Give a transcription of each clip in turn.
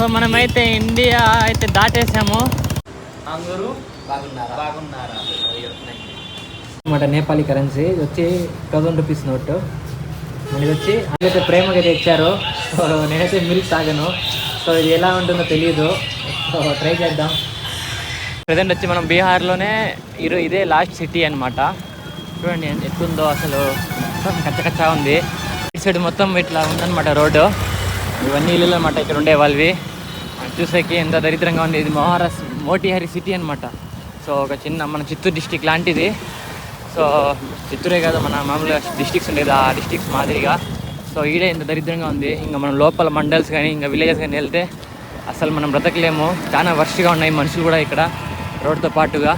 So మనమైతే India అయితే దాటేసాము. అందరూ బాగున్నారా అన్నమాట. నేపాలీ కరెన్సీ ఇది వచ్చి 1000 రూపీస్ నోట్. ఇది వచ్చి అయితే ప్రేమగా అయితే ఇచ్చారు. సో నేనైతే మిల్క్ తాగాను. సో ఇది ఎలా ఉంటుందో తెలియదు. సో ట్రై చేద్దాం. ప్రజెంట్ వచ్చి మనం బీహార్లోనే ఇదే లాస్ట్ సిటీ అనమాట. చూడండి ఎట్లుందో అసలు, మొత్తం కచ్చకచ్చా ఉంది. ఇటు సైడ్ మొత్తం ఇట్లా ఉందన్నమాట రోడ్డు. ఇవన్నీ ఇల్లు అనమాట ఇక్కడ ఉండే వాళ్ళవి. చూసేకి ఎంత దరిద్రంగా ఉంది. ఇది మోటిహారి సిటీ అనమాట. సో ఒక చిన్న మన చిత్తూరు డిస్టిక్ లాంటిది. సో చిత్తూరే కాదు, మన మామూలుగా డిస్టిక్స్ ఉండేది ఆ డిస్టిక్స్ మాదిరిగా. సో ఈడే ఇంత దరిద్రంగా ఉంది. ఇంకా మనం లోపల మండల్స్ కానీ ఇంకా విలేజెస్ కానీ వెళ్తే అసలు మనం బ్రతకలేము. చాలా వర్స్ట్గా ఉన్నాయి మనుషులు కూడా ఇక్కడ రోడ్తో పాటుగా.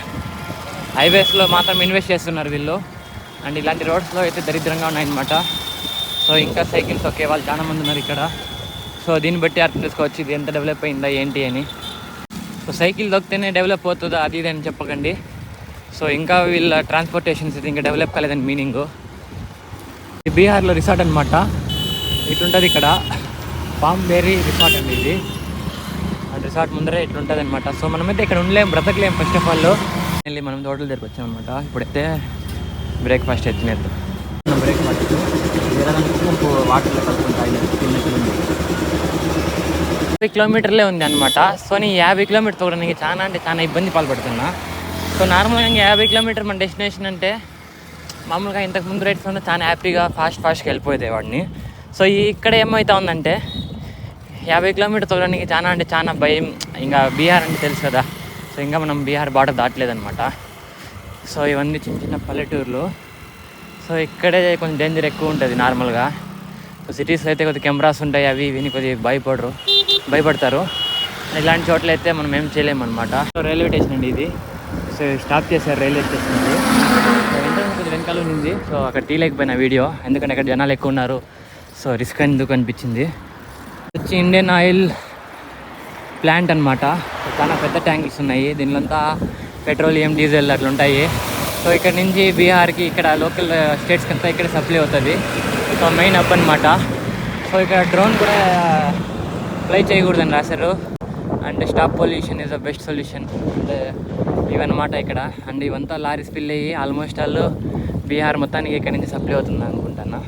హైవేస్లో మాత్రం ఇన్వెస్ట్ చేస్తున్నారు వీళ్ళు. అండ్ ఇలాంటి రోడ్స్లో అయితే దరిద్రంగా ఉన్నాయన్నమాట. సో ఇంకా సైకిల్స్ ఒకే వాళ్ళు చాలా మంది ఉన్నారు ఇక్కడ. సో దీన్ని బట్టి అర్థం చేసుకోవచ్చు ఇది ఎంత డెవలప్ అయిందా ఏంటి అని. సో సైకిల్ దొరికితేనే డెవలప్ అవుతుందా అది ఇది అని చెప్పకండి. సో ఇంకా వీళ్ళ ట్రాన్స్పోర్టేషన్స్ ఇది ఇంకా డెవలప్ కాలేదని మీనింగు. ఇది బీహార్లో రిసార్ట్ అనమాట. ఇటుంటుంది ఇక్కడ పాంబేరీ రిసార్ట్ అండి ఇది. అండ్ రిసార్ట్ ముందరే ఇట్లుంటుంది అనమాట. సో మనమైతే ఇక్కడ ఉండలేం, బ్రతకలేం. ఫస్ట్ ఆఫ్ ఆల్ వెళ్ళి మనం హోటల్ దగ్గరికి వచ్చామన్నమాట. ఇప్పుడైతే బ్రేక్ఫాస్ట్ ఎత్తినేద్దాం. బ్రేక్ఫాస్ట్ వాటర్లో కలుపుకుంటాయి 50 కిలోమీటర్లే ఉంది అనమాట. సో నేను 50 కిలోమీటర్ తోడడానికి చాలా అంటే చాలా ఇబ్బంది పాల్పడుతున్నా. సో నార్మల్గా 50 కిలోమీటర్ మన డెస్టినేషన్ అంటే మామూలుగా ఇంతకు ముందు రైడ్స్ ఉంటే చాలా హ్యాపీగా ఫాస్ట్గా వెళ్ళిపోయేది వాడిని. సో ఇక్కడ ఏమవుతా ఉందంటే 50 కిలోమీటర్ తోడడానికి చాలా అంటే చాలా భయం. ఇంకా బీహార్ అంటే తెలుసు కదా. సో ఇంకా మనం బీహార్ బార్డర్ దాటలేదనమాట. సో ఇవన్నీ చిన్న చిన్న పల్లెటూర్లు. సో ఇక్కడే కొంచెం డేంజర్ ఎక్కువ ఉంటుంది నార్మల్గా. సో సిటీస్లో అయితే కొద్దిగా కెమెరాస్ ఉంటాయి, అవి విని కొద్దిగా భయపడతారు. ఇలాంటి చోట్ల అయితే మనం ఏం చేయలేము అనమాట. సో రైల్వే స్టేషన్ అండి ఇది. సో స్టాప్ చేశారు రైల్వే స్టేషన్ అండి. సో ఎంట్రన్స్ కొద్దిగా వెనకాల ఉంది. సో అక్కడ తీయలేకపోయిన వీడియో, ఎందుకంటే అక్కడ జనాలు ఎక్కువ ఉన్నారు. సో రిస్క్ ఎందుకు అనిపించింది. వచ్చి ఇండియన్ ఆయిల్ ప్లాంట్ అనమాట. చాలా పెద్ద ట్యాంక్స్ ఉన్నాయి. దీనిలో అంతా పెట్రోలియం, డీజిల్ అట్లా ఉంటాయి. సో ఇక్కడ నుంచి బీహార్కి ఇక్కడ లోకల్ స్టేట్స్కి అంతా ఇక్కడ సప్లై అవుతుంది. సో మెయిన్ హబ్ అనమాట. సో ఇక్కడ డ్రోన్ కూడా ఫ్లై చేయకూడదని రాశారు. And stop pollution is the best solution అంటే ఇవన్నమాట ఇక్కడ. అండ్ ఇవంతా లారీస్ ఫిల్ అయ్యి ఆల్మోస్ట్ వాళ్ళు బీహార్ మొత్తానికి ఇక్కడ నుంచి సప్లై అవుతుంది అనుకుంటున్నా.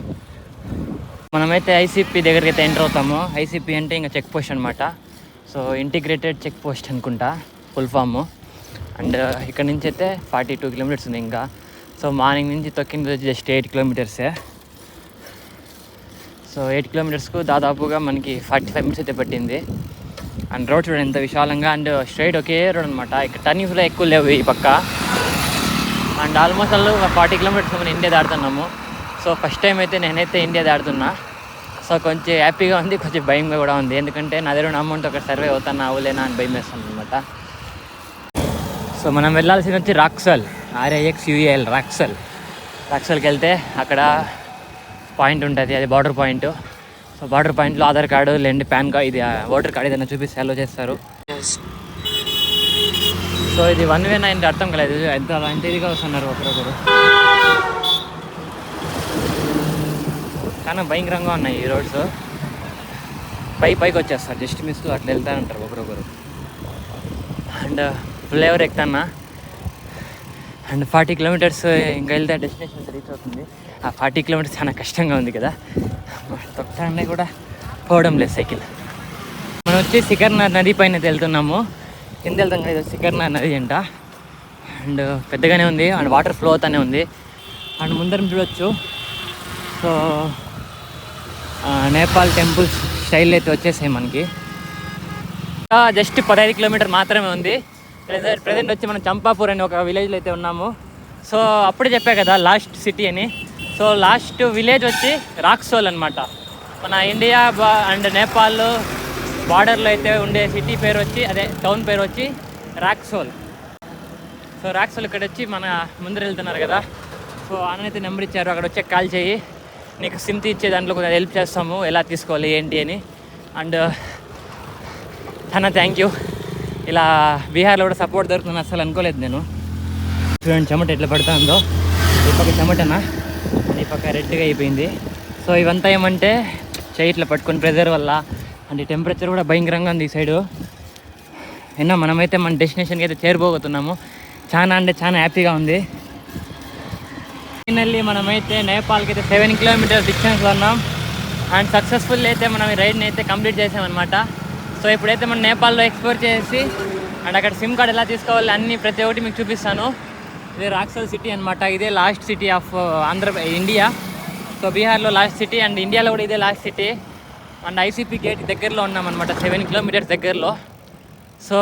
మనమైతే ఐసీపీ దగ్గరికి అయితే ఎంటర్ అవుతాము. ఐసీపీ అంటే ఇంకా చెక్ పోస్ట్ అనమాట. సో ఇంటిగ్రేటెడ్ చెక్ పోస్ట్ అనుకుంటా ఫుల్ ఫామ్. అండ్ ఇక్కడ నుంచి అయితే 42 కిలోమీటర్స్ ఉంది ఇంకా. సో మార్నింగ్ నుంచి తొక్కింది జస్ట్ 8 కిలోమీటర్సే. సో 8 కిలోమీటర్స్కు దాదాపుగా మనకి 45 మినిట్స్ అయితే పట్టింది. అండ్ రోడ్ చూడండి ఎంత విశాలంగా. అండ్ స్ట్రైట్ ఒకే రోడ్ అనమాట. ఇక్కడ టర్నింగ్స్లో ఎక్కువ లేవు ఈ పక్క. అండ్ ఆల్మోస్ట్ వాళ్ళు 40 కిలోమీటర్స్ మనం ఇండియా దాడుతున్నాము. సో ఫస్ట్ టైం అయితే నేనైతే ఇండియా దాడుతున్నా. సో కొంచెం హ్యాపీగా ఉంది, కొంచెం భయంగా కూడా ఉంది. ఎందుకంటే నా దగ్గర అమౌంట్ ఒక సర్వే అవుతానా అవ్వలేనా అని భయం వేస్తాను అనమాట. సో మనం వెళ్ళాల్సింది వచ్చి రాక్సల్, RAXUEL రాక్సల్కి వెళ్తే అక్కడ పాయింట్ ఉంటుంది, అది బార్డర్ పాయింట్. సో బార్డర్ పాయింట్లో ఆధార్ కార్డు లేదంటే పాన్ కార్డు, ఇది ఓటర్ కార్డు ఏదైనా చూపిస్తే అలో చేస్తారు. సో ఇది 1 వే అంటే అర్థం కాలేదు, ఎంత అంటే ఇదిగా వస్తున్నారు ఒకరొకరు. చాలా భయంకరంగా ఉన్నాయి ఈ రోడ్స్. పైకి వచ్చేస్తారు, జస్ట్ మిస్ అట్లా వెళ్తారంటారు ఒకరొకరు. అండ్ ఫ్లేవర్ ఎక్కుతానా. అండ్ 40 కిలోమీటర్స్ ఇంకా వెళ్తే డెస్టినేషన్ రీచ్ అవుతుంది. ఆ 40 కిలోమీటర్స్ చాలా కష్టంగా ఉంది కదా, తొక్కనే కూడా పోవడం లేదు సైకిల్. మనం వచ్చి సికర్నార్ నది పైన వెళ్తున్నాము. కింద వెళ్తాం కదా, సికర్నార్ నది అంట. అండ్ పెద్దగానే ఉంది అండ్ వాటర్ ఫ్లో అవుతానే ఉంది. అండ్ ముందరం చూడొచ్చు. సో నేపాల్ టెంపుల్స్ స్టైల్ అయితే వచ్చేసాయి మనకి. జస్ట్ 15 కిలోమీటర్ మాత్రమే ఉంది. ప్రజెంట్ వచ్చి మనం చంపాపూర్ అని ఒక విలేజ్లో అయితే ఉన్నాము. సో అప్పుడే చెప్పా కదా లాస్ట్ సిటీ అని. సో లాస్ట్ విలేజ్ వచ్చి రాక్సోల్ అనమాట. మన ఇండియా అండ్ నేపాల్ బార్డర్లో అయితే ఉండే సిటీ పేరు వచ్చి, అదే టౌన్ పేరు వచ్చి రాక్సోల్. సో రాక్సోల్ ఇక్కడ వచ్చి మన ముందర వెళ్తున్నారు కదా. సో అన్నైతే నెంబర్ ఇచ్చారు, అక్కడ వచ్చే కాల్ చేయి, నీకు సిమ్ ఇచ్చే దాంట్లో కొంచెం హెల్ప్ చేస్తాము, ఎలా తీసుకోవాలి ఏంటి అని. అండ్ చాలా థ్యాంక్ యూ. ఇలా బీహార్లో కూడా సపోర్ట్ దొరుకుతుంది అసలు అనుకోలేదు నేను. చూడండి చెమట ఎట్లా పడుతుందో. ఈ పక్క చెమటనా, ఈ పక్క రెడ్గా అయిపోయింది. సో ఇవంతా ఏమంటే చేయి ఇట్లా పట్టుకొని ప్రెజర్ వల్ల అండ్ ఈ టెంపరేచర్ కూడా భయంకరంగా ఉంది ఈ సైడు. అయినా మనమైతే మన డెస్టినేషన్కి అయితే చేరిపోతున్నాము. చాలా అంటే చాలా హ్యాపీగా ఉంది. ఫైనల్లీ మనమైతే నేపాల్కి అయితే 7 కిలోమీటర్స్ డిస్టెన్స్లో ఉన్నాం. అండ్ సక్సెస్ఫుల్ అయితే మనం ఈ రైడ్ని అయితే కంప్లీట్ చేసామన్నమాట. సో ఇప్పుడైతే మనం నేపాల్లో ఎక్స్ప్లోర్ చేసి అండ్ అక్కడ సిమ్ కార్డ్ ఎలా తీసుకోవాలి అన్నీ ప్రతి ఒక్కటి మీకు చూపిస్తాను. ఇది రాక్సల్ సిటీ అనమాట. ఇదే last city of India. So బీహార్లో లాస్ట్ సిటీ అండ్ ఇండియాలో కూడా ఇదే last city. And ICP gate దగ్గరలో ఉన్నామన్నమాట, 7 కిలోమీటర్స్ దగ్గరలో. సో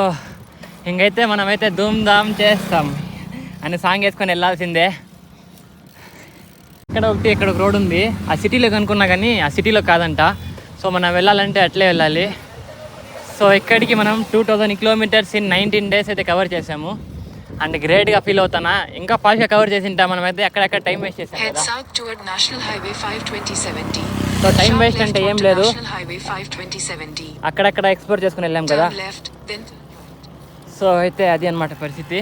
ఇంకైతే మనమైతే ధూమ్ ధామ్ చేస్తాం అని సాంగ్ వేసుకొని వెళ్ళాల్సిందే. ఇక్కడ ఒక రోడ్ ఉంది, ఆ సిటీలో కనుక్కున్నా కానీ ఆ సిటీలో కాదంట. సో మనం వెళ్ళాలంటే అట్లే వెళ్ళాలి. సో ఇక్కడికి మనం 2000 కిలోమీటర్స్ ఇన్ 19 days అయితే కవర్ చేసాము. అండ్ గ్రేట్గా ఫీల్ అవుతానా, ఇంకా ఫాస్ట్గా కవర్ చేసి ఉంటాం. మనమైతే అక్కడక్కడ టైం వేస్ట్ చేసాం కదా. సో టైం వేస్ట్ అంటే ఏం లేదు, అక్కడక్కడ ఎక్స్ప్లోర్ చేసుకుని వెళ్ళాం కదా. సో అయితే అది అనమాట పరిస్థితి.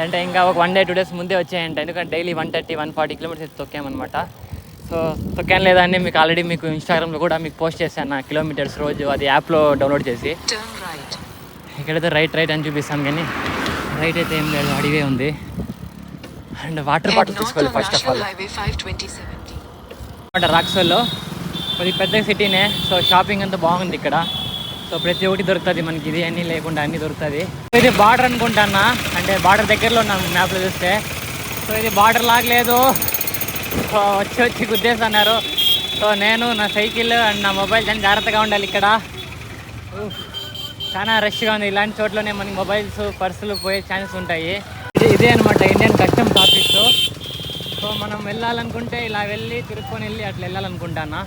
అంటే ఇంకా ఒక 1 day 2 days ముందే వచ్చాయంట, ఎందుకంటే డైలీ 130-140 కిలోమీటర్స్ అయితే తొక్కామన్నమాట. సో తొక్కాను లేదా అని మీకు ఆల్రెడీ మీకు ఇన్స్టాగ్రామ్లో కూడా మీకు పోస్ట్ చేశాను నా కిలోమీటర్స్ రోజు, అది యాప్లో డౌన్లోడ్ చేసి. ఇక్కడైతే రైట్ అని చూపిస్తాను, కానీ రైట్ అయితే ఏం లేదు, అడివే ఉంది. అండ్ వాటర్ బాటిల్ తీసుకోవాలి ఫస్ట్ ఆఫ్ ఆల్. రాక్సోల్లో కొద్ది పెద్ద సిటీనే. సో షాపింగ్ అంతా బాగుంది ఇక్కడ. సో ప్రతి ఒక్కటి దొరుకుతుంది మనకి, ఇది అన్నీ లేకుండా అన్నీ దొరుకుతుంది. ఇది బార్డర్ అనుకుంటానా, అంటే బార్డర్ దగ్గరలో ఉన్నాం మ్యాప్లో చూస్తే. సో ఇది బార్డర్ లాగలేదు, వచ్చి గుద్దేస్తున్నారు. సో నేను నా సైకిల్ అండ్ నా మొబైల్ చాలా జాగ్రత్తగా ఉండాలి. ఇక్కడ చాలా రష్గా ఉంది. ఇలాంటి చోట్లోనే మనకి మొబైల్స్ పర్సులు పోయే ఛాన్సెస్ ఉంటాయి. ఇదే అనమాట ఇండియన్ కస్టమ్స్ ఆఫీస్. సో మనం వెళ్ళాలనుకుంటే ఇలా వెళ్ళి తిరుక్కొని వెళ్ళి అట్లా వెళ్ళాలనుకుంటానా.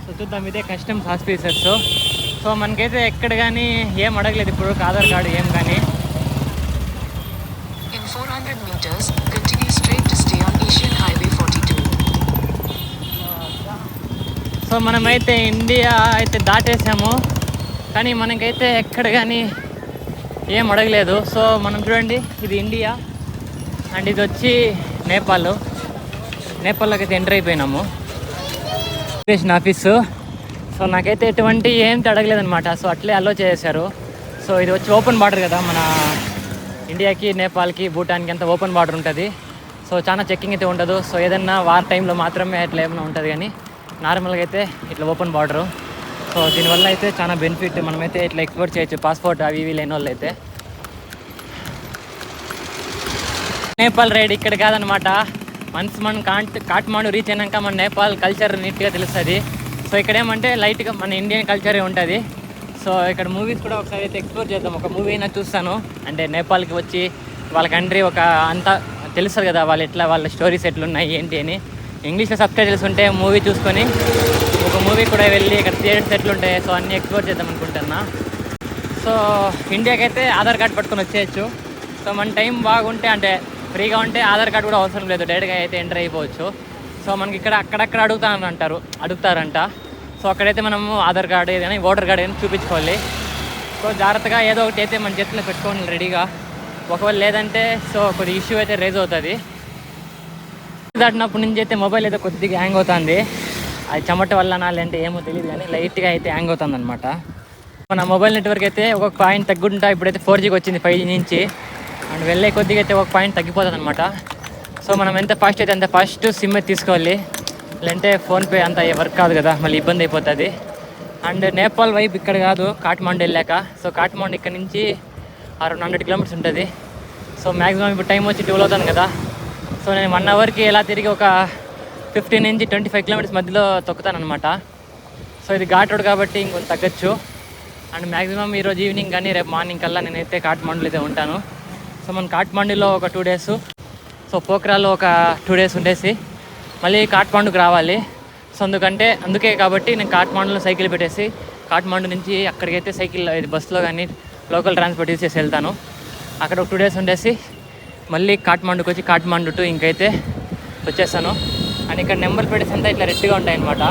సో చూద్దాం, ఇదే కస్టమ్స్ ఆఫీసర్స్. సో మనకైతే ఎక్కడ కానీ ఏం అడగలేదు ఇప్పుడు, ఆధార్ కార్డు ఏం కానీ. సో మనమైతే ఇండియా అయితే దాటేసాము, కానీ మనకైతే ఎక్కడ కానీ ఏం అడగలేదు. సో మనం చూడండి, ఇది ఇండియా అండ్ ఇది వచ్చి నేపాల్లోకి అయితే ఎంటర్ అయిపోయినాము. Immigration office. సో నాకైతే ఎటువంటి ఏం అడగలేదన్నమాట. సో అట్లే అలో చేశారు. సో ఇది వచ్చి ఓపెన్ బార్డర్ కదా, మన ఇండియాకి నేపాల్కి భూటాన్కి అంతా ఓపెన్ బార్డర్ ఉంటుంది. సో చాలా చెక్కింగ్ అయితే ఉండదు. సో ఏదన్నా వార్ టైంలో మాత్రమే అట్లా ఏమైనా ఉంటుంది, కానీ నార్మల్గా అయితే ఇట్లా ఓపెన్ బార్డరు. సో దీనివల్ల అయితే చాలా బెనిఫిట్, మనమైతే ఇట్లా ఎక్స్పోర్ట్ చేయొచ్చు పాస్పోర్ట్ అవి ఇవి లేని వాళ్ళు అయితే. నేపాల్ రైడ్ ఇక్కడ కాదనమాట. మనం కాఠ్మాండు రీచ్ అయినాక మన నేపాల్ కల్చర్ నీట్గా తెలుస్తుంది. సో ఇక్కడ ఏమంటే లైట్గా మన ఇండియన్ కల్చరే ఉంటుంది. సో ఇక్కడ మూవీస్ కూడా ఒకసారి అయితే ఎక్స్ప్లోర్ చేద్దాం. ఒక మూవీ అయినా చూస్తాను, అంటే నేపాల్కి వచ్చి వాళ్ళ కంట్రీ ఒక అంతా తెలుస్తుంది కదా, వాళ్ళు ఎట్లా వాళ్ళ స్టోరీస్ ఎట్లున్నాయి ఏంటి అని. ఇంగ్లీష్లో సబ్టైటిల్స్ ఉంటే మూవీ చూసుకొని ఒక మూవీ కూడా వెళ్ళి ఇక్కడ థియేటర్స్ ఎట్లుంటాయి, సో అన్నీ ఎక్స్ప్లోర్ చేద్దాం అనుకుంటున్నా. సో ఇండియాకి అయితే ఆధార్ కార్డ్ పట్టుకొని వచ్చేయచ్చు. సో మన టైం బాగుంటే అంటే ఫ్రీగా ఉంటే ఆధార్ కార్డ్ కూడా అవసరం లేదు, డైరెక్ట్గా అయితే ఎంటర్ అయిపోవచ్చు. సో మనకి ఇక్కడ అక్కడక్కడ అడుగుతారంట. సో అక్కడైతే మనము ఆధార్ కార్డు ఏదైనా ఓటర్ కార్డు ఏదైనా చూపించుకోవాలి. సో జాగ్రత్తగా ఏదో ఒకటి అయితే మన చేతిలో పెట్టుకోవాలి రెడీగా. ఒకవేళ లేదంటే సో కొద్ది ఇష్యూ అయితే రేజ్ అవుతుంది. దాటినప్పటి నుంచి అయితే మొబైల్ అయితే కొద్దిగా హ్యాంగ్ అవుతుంది. అది చెమట వల్లనా లేదంటే ఏమో తెలియదు, కానీ లైట్గా అయితే హ్యాంగ్ అవుతుంది అనమాట. మన మొబైల్ నెట్వర్క్ అయితే ఒక పాయింట్ తగ్గుంటా, ఇప్పుడైతే 4Gకి వచ్చింది 5G నుంచి. అండ్ వెళ్ళే కొద్దిగా అయితే ఒక పాయింట్ తగ్గిపోతుంది అనమాట. సో మనం ఎంత ఫాస్ట్ అయితే అంత ఫాస్ట్ సిమ్ అయితే తీసుకోవాలి, లేదంటే ఫోన్పే అంత వర్క్ కాదు కదా, మళ్ళీ ఇబ్బంది అయిపోతుంది. అండ్ నేపాల్ వైపు ఇక్కడ కాదు, కాఠ్మాండు వెళ్ళాక. సో కాఠ్మాండు ఇక్కడ నుంచి అరౌండ్ 100 కిలోమీటర్స్ ఉంటుంది. సో మ్యాక్సిమం ఇప్పుడు టైం వచ్చి 12 అవుతాను కదా. సో నేను 1 అవర్కి ఎలా తిరిగి ఒక 15 నుంచి 25 కిలోమీటర్స్ మధ్యలో తొక్కుతాను అనమాట. సో ఇది ఘాట్ రోడ్ కాబట్టి ఇంకొంచెం తగ్గచ్చు. అండ్ మ్యాక్సిమం ఈరోజు ఈవినింగ్ కానీ రేపు మార్నింగ్ కల్లా నేనైతే కాఠ్మాండులో అయితే ఉంటాను. సో మన కాఠ్మాండులో ఒక 2 days, సో పోఖ్రాలో ఒక 2 days ఉండేసి మళ్ళీ కాఠ్మాండుకు రావాలి. సో అందుకే కాబట్టి నేను కాఠ్మాండులో సైకిల్ పెట్టేసి కాఠ్మాండు నుంచి అక్కడికైతే సైకిల్ బస్సులో కానీ లోకల్ ట్రాన్స్పోర్ట్ యూజ్ చేసి వెళ్తాను. అక్కడ ఒక 2 days ఉండేసి మళ్ళీ కాఠ్మాండుకి వచ్చి కాఠ్మాండు టు ఇంకైతే వచ్చేస్తాను. అండ్ ఇక్కడ నెంబర్ ప్లేట్స్ అంతా ఇట్లా రెడ్గా ఉంటాయన్నమాట.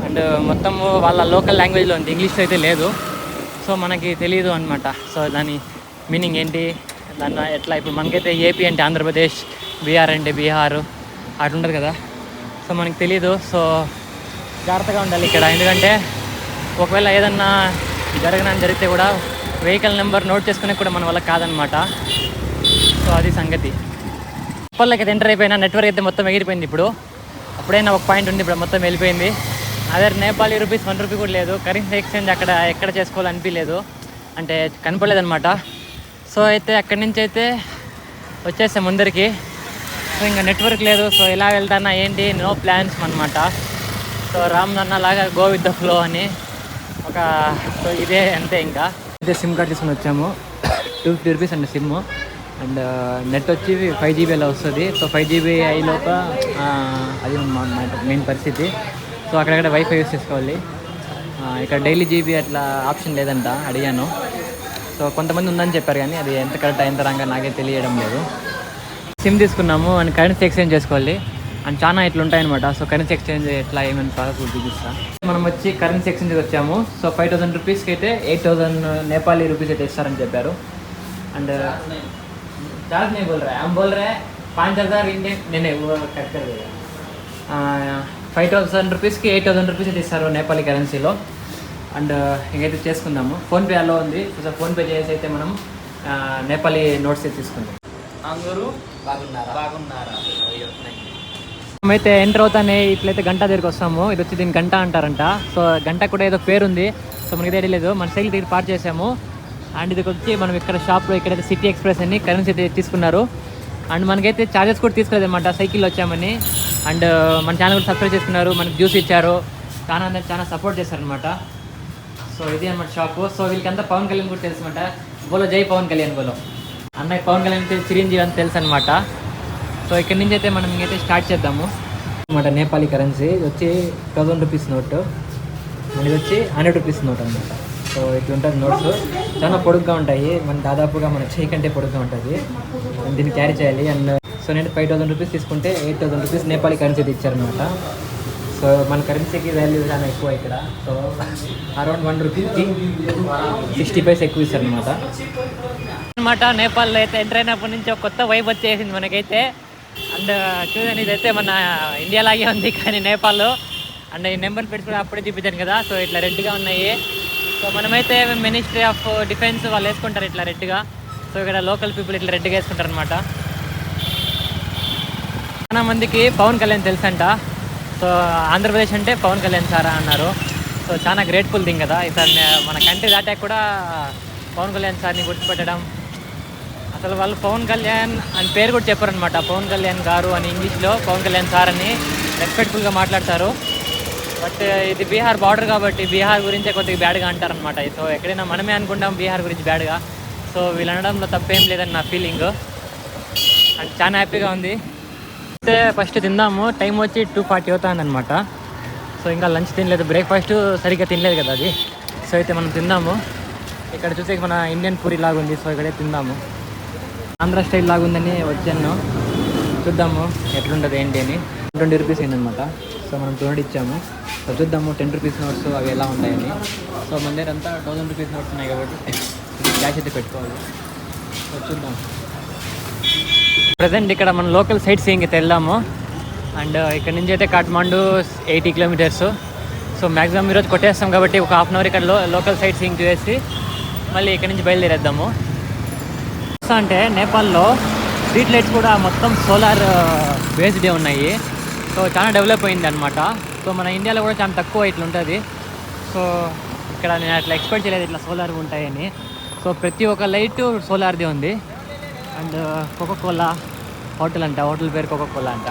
అండ్ మొత్తము వాళ్ళ లోకల్ లాంగ్వేజ్లో ఉంది, ఇంగ్లీష్లో అయితే లేదు. సో మనకి తెలియదు అనమాట. సో దాని మీనింగ్ ఏంటి, దాన్ని ఎట్లా ఇప్పుడు మనకైతే ఏపీ అంటే ఆంధ్రప్రదేశ్, బీహార్ అంటే బీహార్ అట్లా ఉంటుంది కదా. సో మనకి తెలీదు. సో జాగ్రత్తగా ఉండాలి ఇక్కడ, ఎందుకంటే ఒకవేళ ఏదన్నా జరగనని జరిగితే కూడా వెహికల్ నెంబర్ నోట్ చేసుకునే కూడా మన వల్ల కాదనమాట. సో అది సంగతి. నేపాల్లోకి అయితే ఎంటర్ అయిపోయినా నెట్వర్క్ అయితే మొత్తం ఎగిరిపోయింది. ఇప్పుడు అప్పుడైనా ఒక పాయింట్ ఉంది, ఇప్పుడు మొత్తం వెళ్ళిపోయింది. అదే నేపాలీ రూపీస్ 1 రూపీ కూడా లేదు. కరెన్సీ ఎక్స్చేంజ్ అక్కడ ఎక్కడ చేసుకోవాలనిపించలేదు, అంటే కనపడలేదు అనమాట. సో అయితే అక్కడి నుంచి అయితే వచ్చేసాం ముందరికి. సో ఇంకా నెట్వర్క్ లేదు. సో ఎలా వెళ్తానా ఏంటి, నో ప్లాన్స్ అనమాట. సో రామ్ అన్నలాగా గో విత్ ద ఫ్లో అని ఒక, సో ఇదే అంతే. ఇంకా అయితే సిమ్ కార్డ్ తీసుకుని వచ్చాము. 250 రూపీస్ అండి సిమ్. అండ్ నెట్ వచ్చి 5 GB అలా వస్తుంది. సో 5 GB అయిలోక అది మెయిన్ పరిస్థితి. సో అక్కడక్కడ వైఫై యూస్ చేసుకోవాలి. ఇక్కడ డైలీ జీబీ అట్లా ఆప్షన్ లేదంట, అడిగాను. సో కొంతమంది ఉందని చెప్పారు, కానీ అది ఎంత కరెక్ట్ ఎంత రాంగా నాకే తెలియడం లేదు. సిమ్ తీసుకున్నాము అండ్ కరెన్సీ ఎక్స్చేంజ్ చేసుకోవాలి. అండ్ చాలా ఇట్లా ఉంటాయన్నమాట. సో కరెన్సీ ఎక్స్చేంజ్ ఎట్లా ఏమైనా ప్రాసెస్ చూపిస్తా. మనం వచ్చి కరెన్సీ ఎక్స్చేంజ్కి వచ్చాము. సో 5000 రూపీస్కి అయితే 8000 నేపాలీ రూపీస్ అయితే ఇస్తారని చెప్పారు. అండ్ ज़्यादा नहीं बोल रहा है, हम बोल रहे हैं 5000 इंडियन नहीं वो कट कर देगा. 5000 రూపీస్కి 8000 రూపీస్ అయితే ఇస్తారు నేపాలీ కరెన్సీలో. అండ్ ఇంకైతే చేసుకుందాము. ఫోన్పే అలో ఉంది. సో ఫోన్పే చేసి అయితే మనం నేపాలీ నోట్స్ అయితే తీసుకుందాం. అందరూ బాగున్నారా? మేమైతే ఎంటర్ అవుతానే ఇట్లయితే గంట దగ్గరికి వస్తాము. ఇది వచ్చి దీని గంట అంటారంట. సో గంట కూడా ఏదో పేరుంది. సో మనకి తెలియలేదు. మన సైకిల్ దగ్గర పార్క్ చేసాము. అండ్ ఇది వచ్చి మనం ఇక్కడ షాప్లో ఇక్కడైతే సిటీ ఎక్స్ప్రెస్ అని కరెన్సీ అయితే తీసుకున్నారు. అండ్ మనకైతే ఛార్జెస్ కూడా తీసుకోలేదు అనమాట, సైకిల్లో వచ్చామని. అండ్ మన ఛానల్ కూడా సబ్స్క్రైబ్ చేసుకున్నారు, మనకి జ్యూస్ ఇచ్చారు, చాలా సపోర్ట్ చేశారనమాట. సో ఇది అనమాట షాపు. సో వీళ్ళకంతా పవన్ కళ్యాణ్ కూడా తెలుసు అనమాట. బోలో జై పవన్ కళ్యాణ్ బోలో. అన్నయ్య పవన్ కళ్యాణ్ చిరంజీవి అని తెలుసు అనమాట. సో ఇక్కడ నుంచి అయితే మనం ఇంకైతే స్టార్ట్ చేద్దాము అనమాట. నేపాలీ కరెన్సీ ఇది వచ్చి 1000 రూపీస్ నోటు, ఇది వచ్చి 100 రూపీస్ నోట్ అనమాట. సో ఇట్లా ఉంటుంది నోట్స్. చాలా పొడుగ్గా ఉంటాయి, మన దాదాపుగా మన చేయి కంటే పొడుగ్గా ఉంటుంది. దీన్ని క్యారీ చేయాలి. అండ్ సో నేను 5000 రూపీస్ తీసుకుంటే 8000 రూపీస్ నేపాలీ కరెన్సీ ఇచ్చారనమాట. సో మన కరెన్సీకి వాల్యూ చాలా ఎక్కువ ఇక్కడ. సో అరౌండ్ 1 రూపీకి 60 పైస్ ఎక్కువ ఇస్తారనమాట. నేపాల్లో అయితే ఎంటర్ అయినప్పటి నుంచి ఒక కొత్త వైబ్ వచ్చేసింది మనకైతే. అండ్ చూడండి, ఇదైతే మన ఇండియాలాగే ఉంది కానీ నేపాల్లో. అండ్ ఈ నెంబర్ ప్లేట్స్ కూడా అప్పుడే చూపించాను కదా. సో ఇట్లా రెడ్గా ఉన్నాయి. సో మనమైతే మినిస్ట్రీ ఆఫ్ డిఫెన్స్ వాళ్ళు వేసుకుంటారు ఇట్లా రెడ్గా. సో ఇక్కడ లోకల్ పీపుల్ ఇట్లా రెడ్గా వేసుకుంటారు అనమాట. చాలా మందికి పవన్ కళ్యాణ్ తెలుసంట. సో ఆంధ్రప్రదేశ్ అంటే పవన్ కళ్యాణ్ సారా అన్నారు. సో చాలా గ్రేట్ఫుల్ థింగ్ కదా. ఇక్కడ మన కంట్రీ దాటాక కూడా పవన్ కళ్యాణ్ సార్ని గుర్తుపెట్టడం. అసలు వాళ్ళు పవన్ కళ్యాణ్ అని పేరు కూడా చెప్పారనమాట. పవన్ కళ్యాణ్ గారు అని ఇంగ్లీష్లో, పవన్ కళ్యాణ్ సార్ అని రెస్పెక్ట్ఫుల్గా మాట్లాడతారు. బట్ ఇది బీహార్ బార్డర్ కాబట్టి బీహార్ గురించే కొద్దిగా బ్యాడ్గా అంటారనమాట. సో ఎక్కడైనా మనమే అనుకుంటాం బీహార్ గురించి బ్యాడ్గా. సో వీళ్ళు అనడంలో తప్పేం లేదని నా ఫీలింగ్. అండ్ చాలా హ్యాపీగా ఉంది. అయితే ఫస్ట్ తిందాము. టైం వచ్చి 2:40 అవుతుందన్నమాట. సో ఇంకా లంచ్ తినలేదు, బ్రేక్ఫాస్ట్ సరిగ్గా తినలేదు కదా అది. సో అయితే మనం తిందాము. ఇక్కడ చూసే మన ఇండియన్ పూరి లాగా ఉంది. సో ఇక్కడే తిందాము. ఆంధ్ర స్టైల్ లాగా ఉందని వచ్చాను, చూద్దాము ఎట్లుంటుంది ఏంటి అని. 20 రూపీస్ అయిందనమాట. సో మనం 200 ఇచ్చాము. సో చూద్దాము 10 రూపీస్ నోట్స్ అవి ఎలా ఉంటాయని. సో మన దగ్గర అంతా 1000 రూపీస్ నోట్స్ ఉన్నాయి కాబట్టి క్యాష్ అయితే పెట్టుకోవాలి. సో చూద్దాం. ప్రజెంట్ ఇక్కడ మన లోకల్ సైట్ సీయింగ్ అయితే వెళ్దాము. అండ్ ఇక్కడ నుంచి అయితే కాఠ్మాండు 80 కిలోమీటర్స్. సో మ్యాక్సిమం ఈరోజు కొట్టేస్తాం కాబట్టి ఒక హాఫ్ అన్ అవర్ ఇక్కడ లోకల్ సైట్ సీయింగ్ చేసి మళ్ళీ ఇక్కడ నుంచి బయలుదేరేద్దాము. అంటే నేపాల్లో స్ట్రీట్ లైట్స్ కూడా మొత్తం సోలార్ బేస్డే ఉన్నాయి. సో చాలా డెవలప్ అయింది అనమాట. సో మన ఇండియాలో కూడా చాలా తక్కువ ఇట్లా ఉంటుంది. సో ఇక్కడ నేను అట్లా ఎక్స్పెక్ట్ చేయలేదు ఇట్లా సోలార్ ఉంటాయని. సో ప్రతి ఒక్క లైట్ సోలార్దే ఉంది. అండ్ కోకోకోలా హోటల్ అంట, హోటల్ పేరు కోకోకోలా అంట.